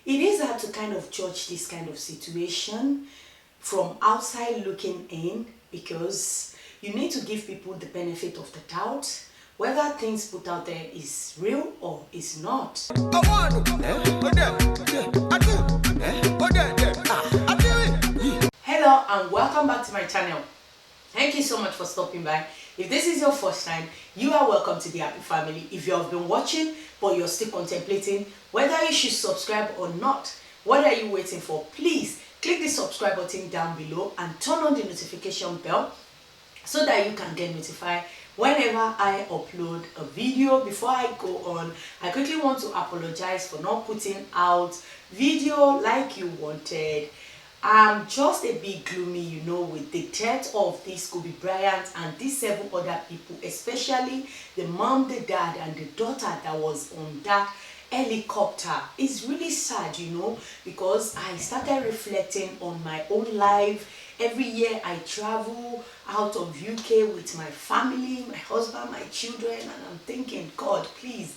It is hard to kind of judge this kind of situation from outside looking in, because you need to give people the benefit of the doubt whether things put out there is real or is not. Hello and welcome back to my channel. Thank you so much for stopping by. If this is your first time, you are welcome to the happy family. If you have been watching but you're still contemplating whether you should subscribe or not, what are you waiting for? Please click the subscribe button down below and turn on the notification bell so that you can get notified whenever I upload a video. Before I go on, I quickly want to apologize for not putting out video like you wanted. I'm just a bit gloomy, with the death of this Kobe Bryant and these 7 other people, especially the mom, the dad, and the daughter that was on that helicopter. It's really sad, because I started reflecting on my own life. Every year I travel out of UK with my family, my husband, my children, and I'm thinking, God, please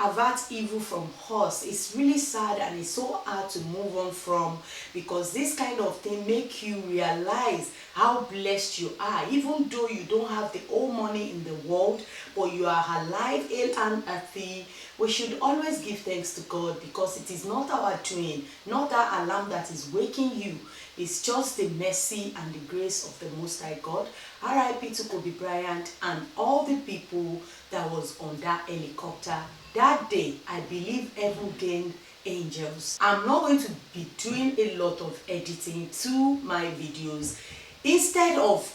avert evil from us. It's really sad and it's so hard to move on from, because this kind of thing make you realize how blessed you are. Even though you don't have the whole money in the world, but you are alive, ill and healthy, we should always give thanks to God, because it is not our doing, not that alarm that is waking you. It's just the mercy and the grace of the Most High God. R.I.P. to Kobe Bryant and all the people that was on that helicopter. That day, I believe heaven gained angels. I'm not going to be doing a lot of editing to my videos. Instead of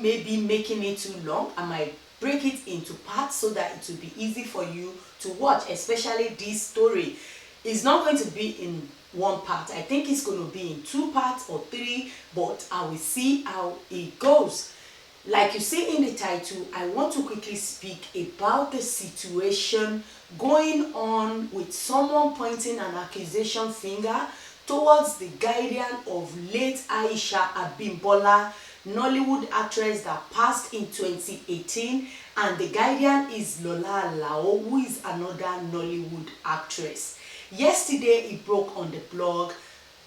maybe making it too long, I might break it into parts so that it will be easy for you to watch, especially this story. It's not going to be in one part. I think it's going to be in 2 parts or 3, but I will see how it goes. Like you see in the title, I want to quickly speak about the situation going on with someone pointing an accusation finger towards the guardian of late Aisha Abimbola'S, Nollywood actress that passed in 2018, and the guardian is Lola Alao, who is another Nollywood actress. Yesterday, it broke on the blog.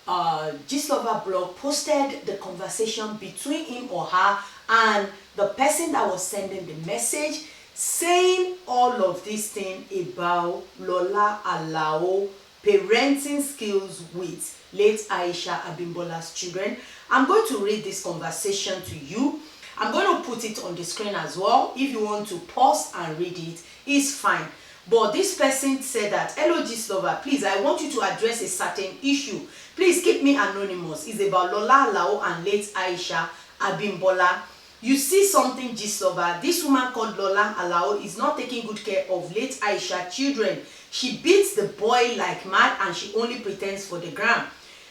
Gistlover blog posted the conversation between him or her and the person that was sending the message, saying all of this thing about Lola Alao parenting skills with late Aisha Abimbola'S children. I'm going to read this conversation to you. I'm going to put it on the screen as well. If you want to pause and read it, it's fine. But this person said that, hello Gistlover, please, I want you to address a certain issue. Please keep me anonymous. It's about Lola Alao and late Aisha Abimbola'. You see something, Gistlover, this woman called Lola Alao is not taking good care of late Aisha children. She beats the boy like mad and she only pretends for the gram.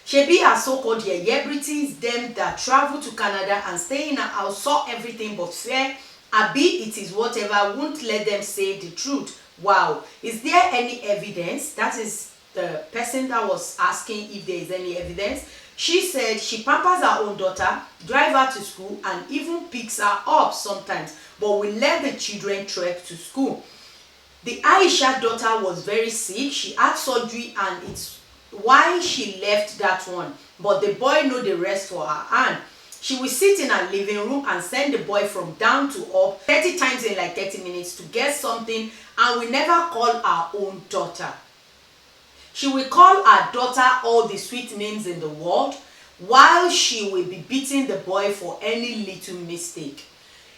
Shebi her so-called celebrities, them that travel to Canada and stay in her house, saw everything but fair. Abi it is whatever, won't let them say the truth. Wow, is there any evidence? That is the person that was asking if there is any evidence. She said she pampers her own daughter, drive her to school, and even picks her up sometimes, but will let the children trek to school. The Aisha daughter was very sick. She had surgery and it's why she left that one, but the boy know the rest for her hand. She will sit in her living room and send the boy from down to up 30 times in like 30 minutes to get something, and will never call her own daughter. She will call her daughter all the sweet names in the world, while she will be beating the boy for any little mistake.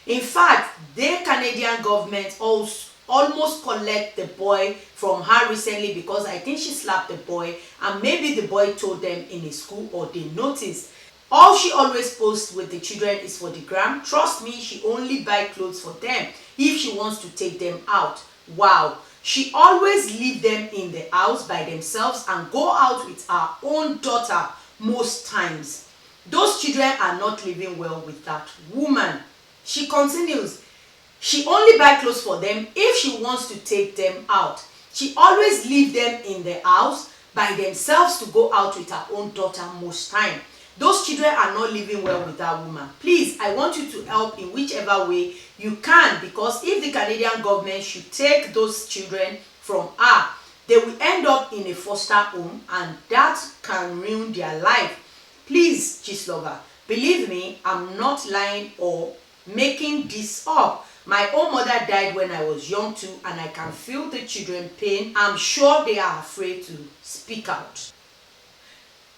In fact, the Canadian government almost collect the boy from her recently, because I think she slapped the boy and maybe the boy told them in his school or they noticed. All she always posts with the children is for the gram. Trust me, she only buy clothes for them if she wants to take them out. Wow. She always leave them in the house by themselves and go out with her own daughter most times. Those children are not living well with that woman. She continues, she only buy clothes for them if she wants to take them out. She always leave them in the house by themselves to go out with her own daughter most time. Those children are not living well with that woman. Please, I want you to help in whichever way you can, because if the Canadian government should take those children from her, they will end up in a foster home, and that can ruin their life. Please, gist lover, believe me, I'm not lying or making this up. My own mother died when I was young too, and I can feel the children pain. I'm sure they are afraid to speak out.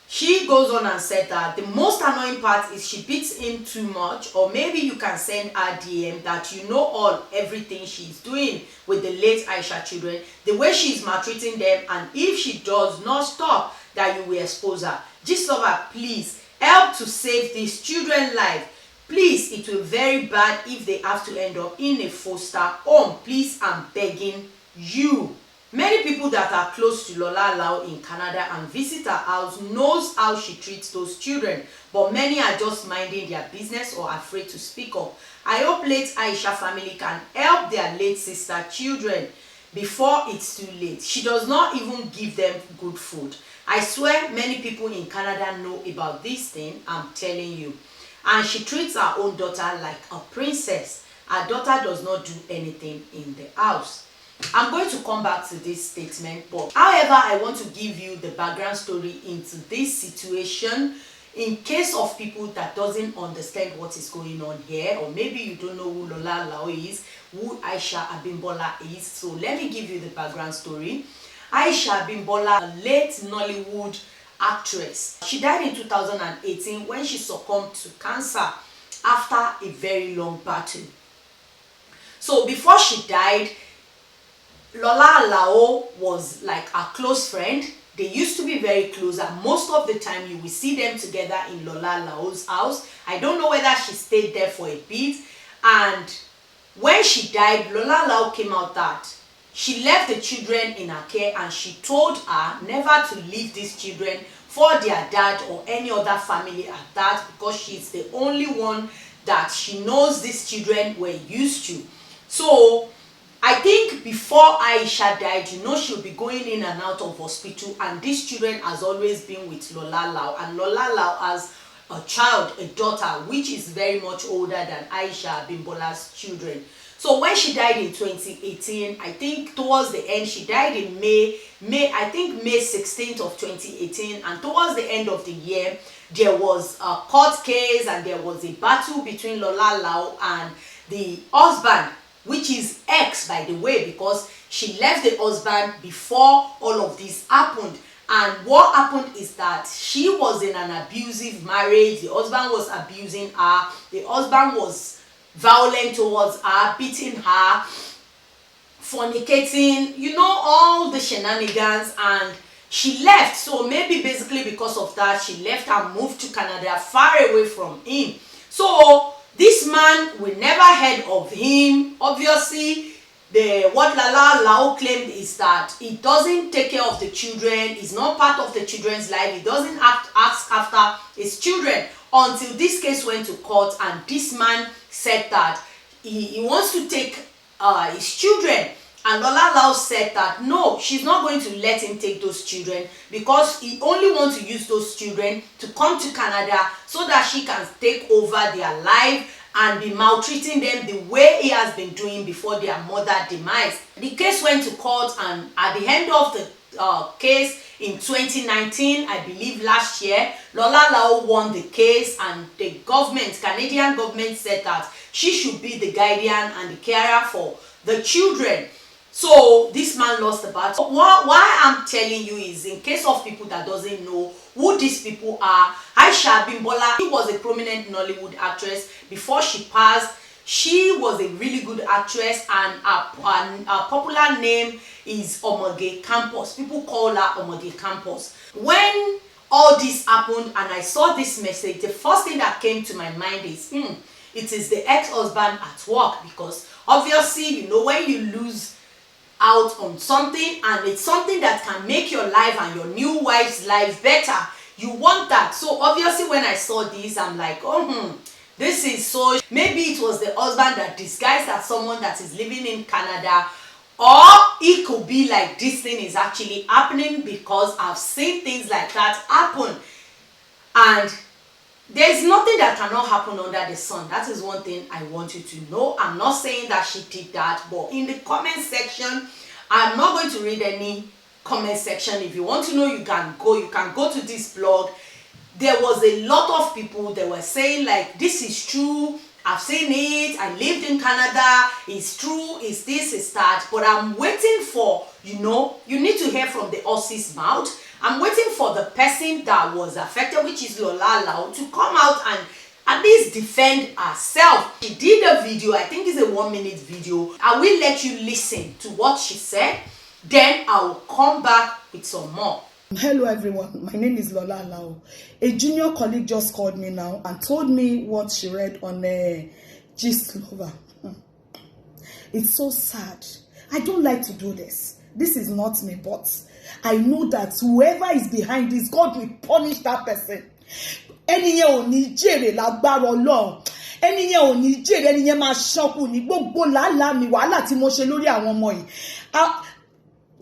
She goes on and said that the most annoying part is she beats him too much, or maybe you can send her DM that you know everything she's doing with the late Aisha children, the way she's maltreating them, and if she does not stop, that you will expose her. Gist lover, please help to save these children's life. Please, it will be very bad if they have to end up in a foster home. Please, I'm begging you. Many people that are close to Lola Alao in Canada and visit her house knows how she treats those children, but many are just minding their business or afraid to speak up. I hope late Aisha family can help their late sister children before it's too late. She does not even give them good food. I swear many people in Canada know about this thing, I'm telling you. And she treats her own daughter like a princess. Her daughter does not do anything in the house. I'm going to come back to this statement, but however, I want to give you the background story into this situation in case of people that doesn't understand what is going on here, or maybe you don't know who Lola Alao is, who Aisha Abimbola'S is. So let me give you the background story. Aisha Abimbola', a late Nollywood actress. She died in 2018 when she succumbed to cancer after a very long battle. So before she died, Lola Alao was like a close friend. They used to be very close, and most of the time you will see them together in Lola Alao's house. I don't know whether she stayed there for a bit, and when she died, Lola Alao came out that she left the children in her care, and she told her never to leave these children for their dad or any other family at that, because she's the only one that she knows these children were used to. So I think before Aisha died, you know, she'll be going in and out of hospital, and these children has always been with Lola Alao, and Lola Alao has a child, a daughter, which is very much older than Aisha Abimbola'S children. So when she died in 2018, I think towards the end, she died in May 16th of 2018, and towards the end of the year, there was a court case and there was a battle between Lola Alao and the husband, which is ex, by the way, because she left the husband before all of this happened. And what happened is that she was in an abusive marriage. The husband was abusing her. The husband was violent towards her, beating her, fornicating, you know, all the shenanigans, and she left. So maybe basically because of that, she left and moved to Canada, far away from him. So this man, we never heard of him. Obviously, what Lola Alao claimed is that he doesn't take care of the children. He's not part of the children's life. He doesn't ask after his children until this case went to court, and this man said that he wants to take his children. And Lola Alao said that no, she's not going to let him take those children, because he only wants to use those children to come to Canada so that she can take over their life and be maltreating them the way he has been doing before their mother demise. The case went to court, and at the end of the case in 2019, I believe last year, Lola Alao won the case, and the government, Canadian government, said that she should be the guardian and the carer for the children. So this man lost the battle. Why I'm telling you is, in case of people that doesn't know who these people are, Aisha Abimbola', she was a prominent Nollywood actress. Before she passed, she was a really good actress, and her popular name is Omoge Campus. People call her Omoge Campus. When all this happened and I saw this message, the first thing that came to my mind is, it is the ex-husband at work, because obviously, you know, when you lose out on something and it's something that can make your life and your new wife's life better, you want that. So obviously when I saw this, I'm like, this is so, maybe it was the husband that disguised as someone that is living in Canada, or it could be like this thing is actually happening, because I've seen things like that happen, and there's nothing that cannot happen under the sun. That is one thing I want you to know. I'm not saying that she did that, but in the comment section, I'm not going to read any comment section. If you want to know, you can go to this blog. There was a lot of people that were saying like, this is true, I've seen it, I lived in Canada, it's true, it's this, it's that. But I'm waiting for, you need to hear from the horse's mouth. I'm waiting for the person that was affected, which is Lola Alao, to come out and at least defend herself. She did a video, I think it's a 1-minute video. I will let you listen to what she said, then I will come back with some more. Hello everyone, my name is Lola Alao. A junior colleague just called me now and told me what she read on Gist Lover. It's so sad. I don't like to do this. This is not me, but I know that whoever is behind this, God will punish that person. Ẹniyẹn ò ní jèrè lágbára Ọlọ́run. Ẹniyẹn ò ní jèrè, ẹniyẹn máa ṣọ́kù ní gbogbo làálàá mi wàhálà tí mo ṣe lórí àwọn ọmọ yìí.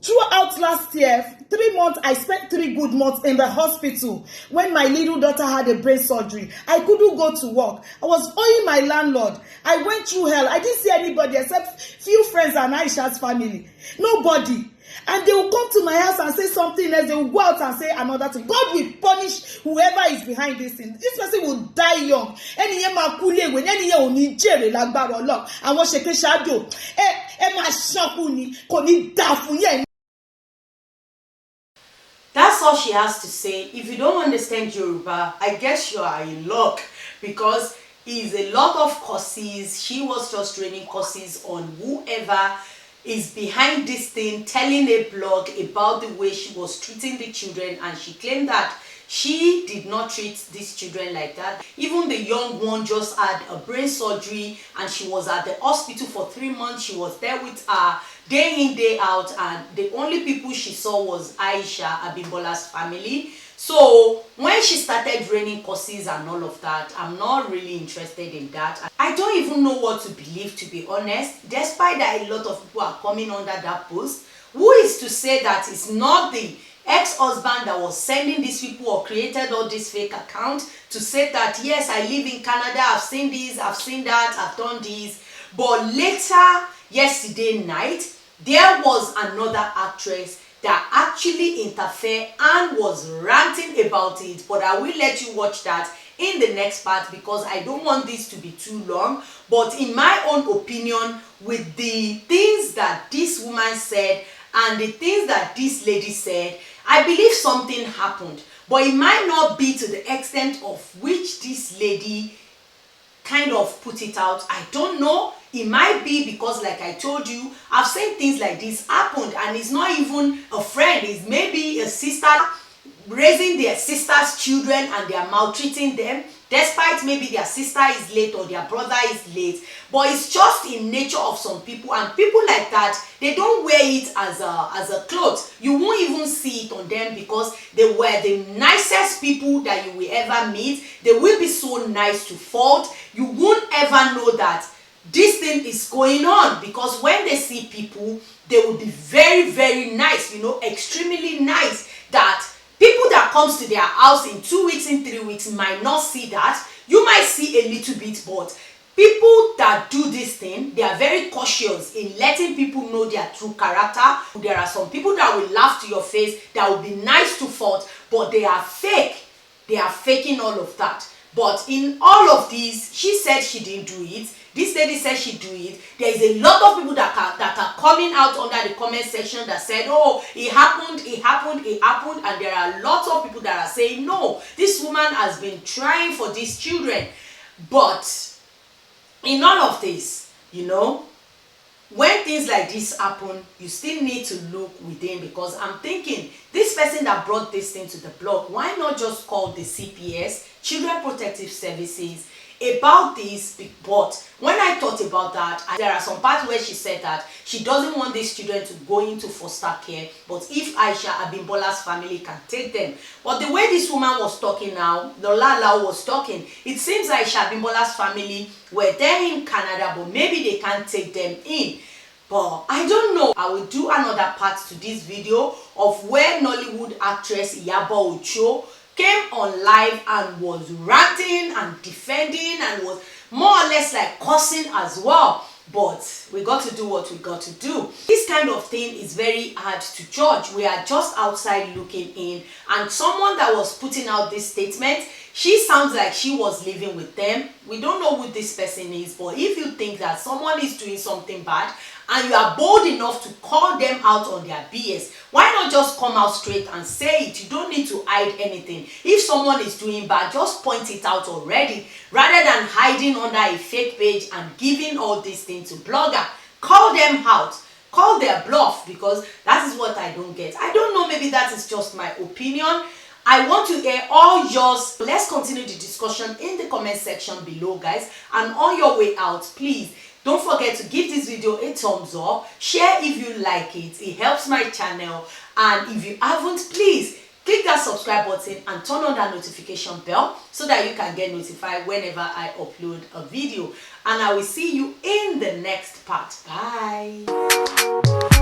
Throughout last year, 3 months, I spent 3 good months in the hospital when my little daughter had a brain surgery. I couldn't go to work. I was owing my landlord. I went through hell. I didn't see anybody except few friends and Aisha's family. Nobody. And they will come to my house and say something else. They will go out and say another thing. God will punish whoever is behind this thing. This person will die young. Ẹniyẹn máa kú léwe, ẹniyẹn ò ní jèrè lágbára Ọlọ́run. Àwọn ṣèké ṣáájú. Ẹ máa ṣọ́kù ni, kò ní dà fún yẹn. That's all she has to say. If you don't understand Yoruba, I guess you are in luck, because it's a lot of curses. She was just training curses on whoever is behind this thing, telling a blog about the way she was treating the children, and she claimed that she did not treat these children like that. Even the young one just had a brain surgery and she was at the hospital for 3 months. She was there with her day in, day out, and the only people she saw was Aisha Abimbola'S family. So when she started raining curses and all of that, I'm not really interested in that. I don't even know what to believe, to be honest, despite that a lot of people are coming under that post. Who is to say that it's not the ex-husband that was sending these people or created all this fake account to say that, yes, I live in Canada, I've seen this, I've seen that, I've done this. But later, yesterday night, there was another actress that actually interfered and was ranting about it. But I will let you watch that in the next part because I don't want this to be too long. But in my own opinion, with the things that this woman said and the things that this lady said, I believe something happened, but it might not be to the extent of which this lady kind of put it out. I don't know. It might be because, like I told you, I've seen things like this happened, and it's not even a friend, it's maybe a sister raising their sister's children and they are maltreating them, despite maybe their sister is late or their brother is late. But it's just in nature of some people, and people like that, they don't wear it as a cloth. You won't even see it on them because they were the nicest people that you will ever meet. They will be so nice to fault. You won't ever know that this thing is going on, because when they see people, they will be very, very nice, extremely nice, that people that comes to their house in 2 weeks, in 3 weeks might not see that. You might see a little bit, but people that do this thing, they are very cautious in letting people know their true character. There are some people that will laugh to your face, that will be nice to fault, but they are fake. They are faking all of that. But in all of these, she said she didn't do it. This lady said she do it. There is a lot of people that are coming out under the comment section that said, oh, it happened, it happened, it happened. And there are lots of people that are saying, no, this woman has been trying for these children. But in all of this, when things like this happen, you still need to look within, because I'm thinking, this person that brought this thing to the blog, why not just call the CPS, Children Protective Services, about this? But when I thought about that, there are some parts where she said that she doesn't want these children to go into foster care, but if Aisha Abimbola'S family can take them. But the way this woman was talking now, Lola Alao was talking, it seems Aisha Abimbola'S family were there in Canada, but maybe they can't take them in. But I don't know. I will do another part to this video of where Nollywood actress Iyabo Ojo came on live and was ranting and defending and was more or less like cursing as well. but we got to do what we got to do. This kind of thing is very hard to judge. We are just outside looking in, and someone that was putting out this statement, she sounds like she was living with them. We don't know who this person is, but if you think that someone is doing something bad and you are bold enough to call them out on their BS, why not just come out straight and say it? You don't need to hide anything. If someone is doing bad, just point it out already, rather than hiding under a fake page and giving all these things to blogger. Call them out. Call their bluff, because that is what I don't get. I don't know, maybe that is just my opinion. I want to hear all yours. Let's continue the discussion in the comment section below, guys. And on your way out, please don't forget to give this video a thumbs up, share if you like it. It helps my channel. And if you haven't, please click that subscribe button and turn on that notification bell so that you can get notified whenever I upload a video. And I will see you in the next part. Bye.